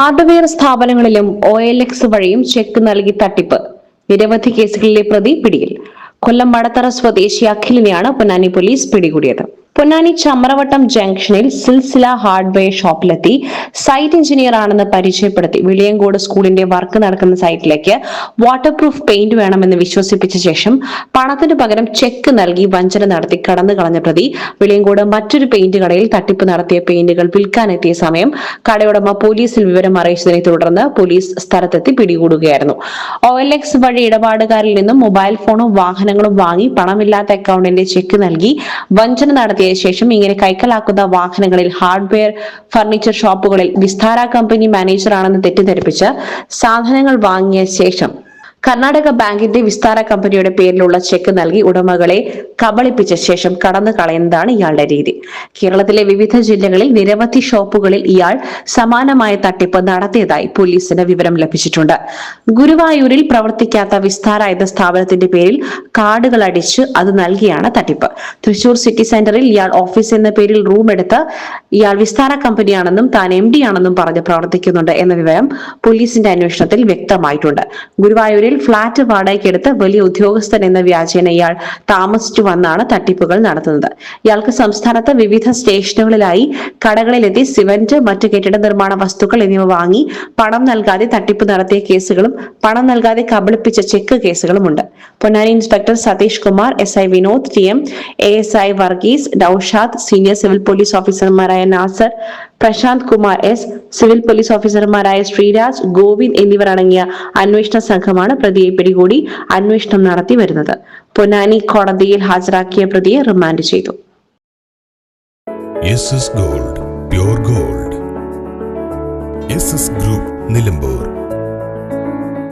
Hardware സ്ഥാപനങ്ങളിലും OLX വഴിയും check നൽകി തട്ടിപ്പ്. നിരവധി കേസുകളിലെ പ്രതി പിടിയിൽ. കൊല്ലം മടത്തറ സ്വദേശി അഖിലിനെയാണ് പൊന്നാനി പോലീസ് പിടികൂടിയത്. പൊന്നാനി ചമ്രവട്ടം ജംഗ്ഷനിൽ സിൽസില ഹാർഡ്വെയർ ഷോപ്പിലെത്തി സൈറ്റ് എഞ്ചിനീയർ ആണെന്ന് പരിചയപ്പെടുത്തി വിളിയങ്കോട് സ്കൂളിന്റെ വർക്ക് നടക്കുന്ന സൈറ്റിലേക്ക് വാട്ടർ പ്രൂഫ് പെയിന്റ് വേണമെന്ന് വിശ്വസിപ്പിച്ച ശേഷം പണത്തിന് പകരം ചെക്ക് നൽകി വഞ്ചന നടത്തി കടന്നു കളഞ്ഞ പ്രതി വിളിയങ്കോട് മറ്റൊരു പെയിന്റ് കടയിൽ തട്ടിപ്പ് നടത്തിയ പെയിന്റുകൾ വിൽക്കാനെത്തിയ സമയം കടയുടമ പോലീസിൽ വിവരം അറിയിച്ചതിനെ തുടർന്ന് പോലീസ് സ്ഥലത്തെത്തി പിടികൂടുകയായിരുന്നു. OLX വഴി ഇടപാടുകാരിൽ നിന്നും മൊബൈൽ ഫോണും വാഹനങ്ങളും വാങ്ങി പണമില്ലാത്ത അക്കൗണ്ടിന്റെ ചെക്ക് നൽകി വഞ്ചന നടത്തിയ ശേഷം ഇങ്ങനെ കൈക്കലാക്കുന്ന വാഹനങ്ങളിൽ ഹാർഡ്വെയർ ഫർണിച്ചർ ഷോപ്പുകളിൽ വിസ്താര കമ്പനി മാനേജറാണെന്ന് തെറ്റിദ്ധരിപ്പിച്ച് സാധനങ്ങൾ വാങ്ങിയ ശേഷം കർണാടക ബാങ്കിന്റെ വിസ്താര കമ്പനിയുടെ പേരിലുള്ള ചെക്ക് നൽകി ഉടമകളെ കബളിപ്പിച്ച ശേഷം കടന്നു കളയുന്നതാണ് ഇയാളുടെ രീതി. കേരളത്തിലെ വിവിധ ജില്ലകളിൽ നിരവധി ഷോപ്പുകളിൽ ഇയാൾ സമാനമായ തട്ടിപ്പ് നടത്തിയതായി പോലീസിന് വിവരം ലഭിച്ചിട്ടുണ്ട്. ഗുരുവായൂരിൽ പ്രവർത്തിക്കാത്ത വിസ്താര എന്ന സ്ഥാപനത്തിന്റെ പേരിൽ കാർഡുകൾ അടിച്ച് അത് നൽകിയാണ് തട്ടിപ്പ്. തൃശൂർ സിറ്റി സെന്ററിൽ ഇയാൾ ഓഫീസ് എന്ന പേരിൽ റൂം എടുത്ത് ഇയാൾ വിസ്താര കമ്പനിയാണെന്നും താൻ MD ആണെന്നും പറഞ്ഞ് പ്രവർത്തിക്കുന്നുണ്ട് എന്ന വിവരം പോലീസിന്റെ അന്വേഷണത്തിൽ വ്യക്തമായിട്ടുണ്ട്. ഗുരുവായൂരിൽ ഫ്ളാറ്റ് വാടകയ്ക്കെടുത്ത് വലിയ ഉദ്യോഗസ്ഥൻ എന്ന വ്യാജേന ഇയാൾ താമസിച്ചു വന്നാണ് തട്ടിപ്പുകൾ നടത്തുന്നത്. ഇയാൾക്ക് സംസ്ഥാനത്ത് വിവിധ സ്റ്റേഷനുകളിലായി കടകളിലെത്തി സിമന്റ്, മറ്റ് കെട്ടിട നിർമ്മാണ വസ്തുക്കൾ എന്നിവ വാങ്ങി പണം നൽകാതെ തട്ടിപ്പ് നടത്തിയ കേസുകളും പണം നൽകാതെ കബളിപ്പിച്ച ചെക്ക് കേസുകളുമുണ്ട്. Ponnani inspector Satheesh Kumar, SI Vinod, TM, ASI Varghese, Noushad, senior civil police ഓഫീസർമാരായ Nasar, Prashanth Kumar S, civil police ഓഫീസർമാരായ ശ്രീരാജ്, ഗോവിന്ദ് എന്നിവർ അടങ്ങിയ അന്വേഷണ സംഘമാണ് പ്രതിയെ പിടികൂടി അന്വേഷണം നടത്തി വരുന്നത്. പൊന്നാനി കോടതിയിൽ ഹാജരാക്കിയ പ്രതിയെ റിമാൻഡ് ചെയ്തു. SS Gold, Pure Gold. SS Group, Nilambur.